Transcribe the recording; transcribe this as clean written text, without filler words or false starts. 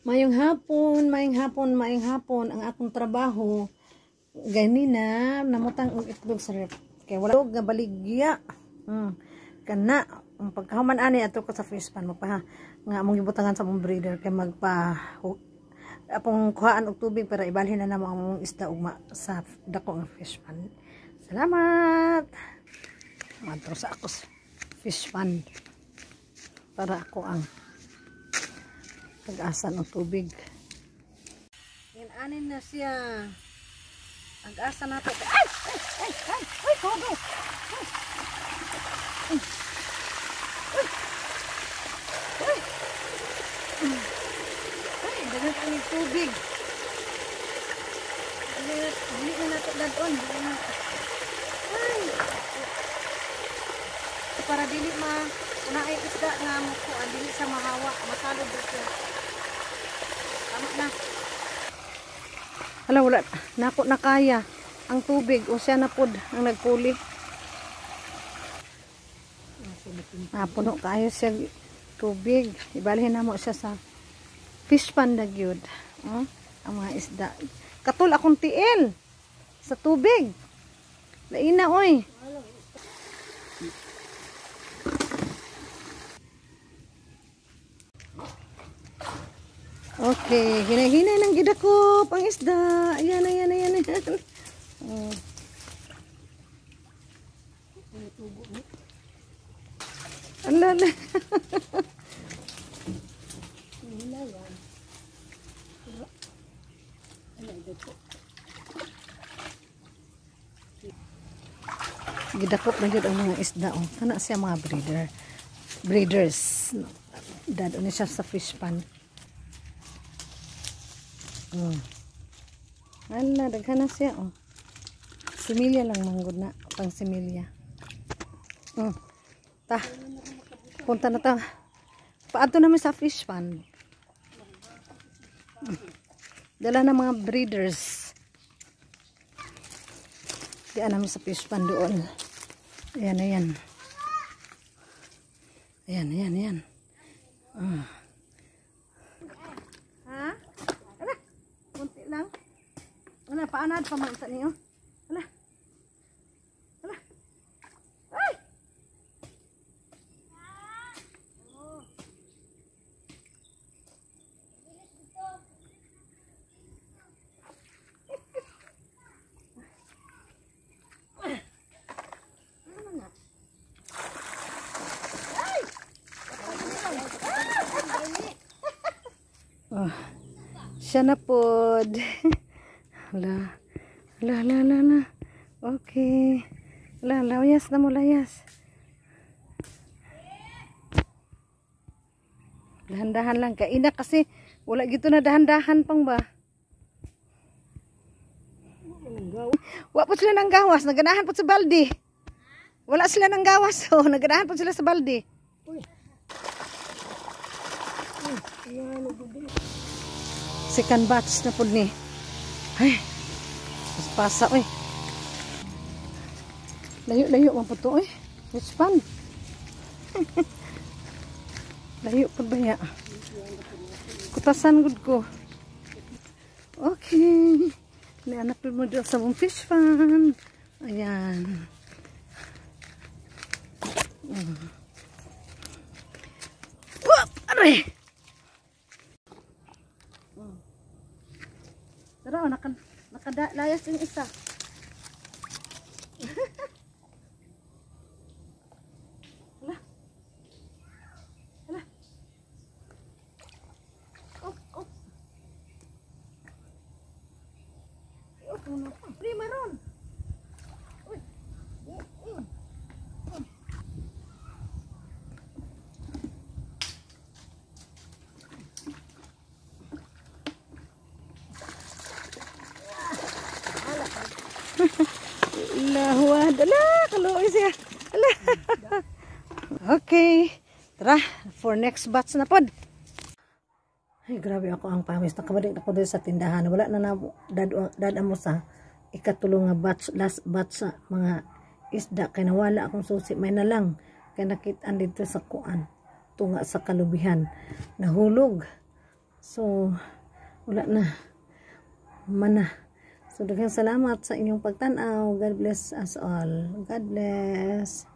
Mayong hapon ang akong trabaho. Ganina namutang og itlog sa ref. Kay wala og baligya. Kana ang pagkahuman ani ato ko sa fish pan magpa nga among gibutangan sa mong breeder kay magpa apong kuhaan og tubig para ibalhin na namo ang isda ugma sa dako nga fish pan. Salamat. Madto sa ako fish pan para ako ang pag-asa ng tubig. Yan anin na siya. Pag-asa natin. Ay, kogo. Ay, dagat ang tubig. Hindi na natin dadon. Ay. Para dili una ay isda nga mo ko dili sa mahawa, masalod siya. Tama na. Hala, wala nako na kaya ang tubig o siya na pod ang nagpuli. Puno kayo siya tubig. Ibalhin na mo siya sa fish pan na gyud. Ang mga isda. Katul akong tiil sa tubig. Laina oy. Okay, hinay-hinay ng gidakop ang isda. Ayan. Alala. Gidakop na yun ang mga isda. Kana siya mga breeders. Dado ni siya sa fish pan. Ala, daghan na siya. Similya lang manggod na. Pang similya. Punta na ta. Paadto namin sa fish pan. Dala na mga breeders. Diyan namin sa fish pan doon. Ayan. Ayan. Kunti lang. Wala, paanad pa mga isa niyo. Hala. Ay! Siya na pod. Hala. Okay. Layas na mo, layas. Dahan-dahan lang. Kaina kasi wala gito na dahan-dahan pang ba. Wala po sila ng gawas. Naganahan po sa balde. Wala sila ng gawas. Naganahan po sila sa balde. Second batch na po ni. Ay, pasa, oy. Layo man po to, oy. It's fun. Layo po ba ya? Kutasan gud ko. Okay. Nianak mo dito sa mong fish pan. Ayan. Whoop! Aray! Tara, nakadalayas yung isa. Hala. Prima ron. Lahuad. Ala, kaluoy siya. Ala. Okay. Tara, for next batch na pod. Ay, grabe ako ang pamis. Nakabalik ako dito sa tindahan. Wala na dada mo sa ikatulong nga batch, last batch sa mga isda. Kaya nawala akong susi. May na lang. Kaya nakitaan dito sa kuan. Tunga sa kalubihan. Nahulog So wala na mana. So daghang salamat sa inyong pagtan-aw. God bless us all. God bless.